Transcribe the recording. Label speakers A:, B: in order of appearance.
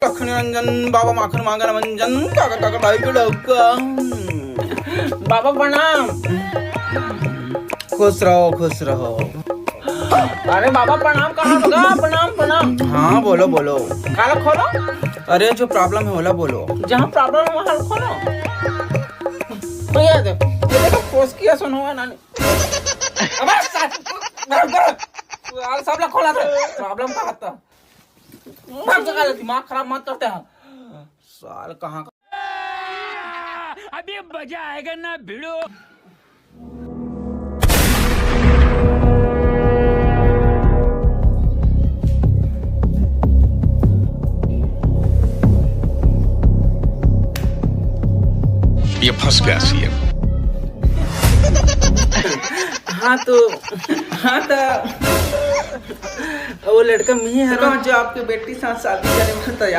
A: लखनी रंजन बाबा माखन मांगन मंजन काका काका भाई के डॉक्का।
B: बाबा प्रणाम।
A: खुश रहो खुश रहो।
B: अरे बाबा प्रणाम कहाँ होगा? प्रणाम प्रणाम।
A: हाँ बोलो बोलो।
B: काला खोलो।
A: अरे जो प्रॉब्लम है बोला बोलो।
B: जहाँ प्रॉब्लम है वहाँ खोलो। तो ये देखो पोस्ट किया सुनो है नानी। अबे सब लोग खोला था। प्रॉब्लम कहाँ था? सब जगह दिमाग खराब मत करते हैं।
A: साल कहाँ
C: अभी मजा आएगा ना भिड़ो।
D: ये फंस गया सीएम।
A: हाँ तो वो लड़का मैं है ना जो आपके बेटी साथ शादी करने में तैयार